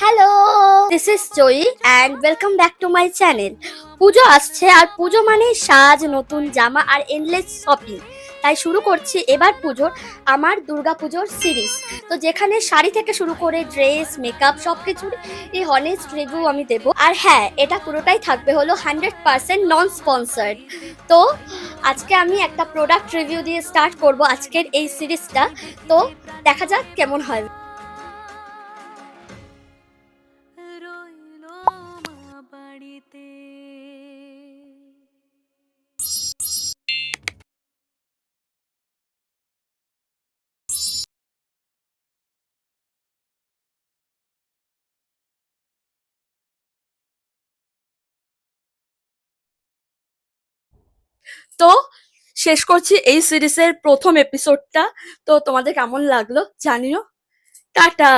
Hello, this is Joyee and welcome back to my channel. পুজো আসছে আর পুজো মানে সাজ, নতুন জামা আর এন্ডলেস শপিং। তাই শুরু করছি এবার পুজোর আমার দুর্গা পুজোর সিরিজ। তো যেখানে শাড়ি থেকে শুরু করে ড্রেস, মেকআপ সব কিছুর এই হনেস্ট রিভিউ আমি দেবো। আর হ্যাঁ, এটা পুরোটাই থাকবে হলো 100% নন স্পন্সার্ড। তো আজকে আমি একটা প্রোডাক্ট রিভিউ দিয়ে স্টার্ট করব আজকের এই সিরিজটা। তো দেখা যাক কেমন হয়। রইলো মা বাড়িতে। তো শেষ করছি এই সিরিজের প্রথম এপিসোডটা। তো তোমাদের কেমন লাগলো জানিও। টাটা।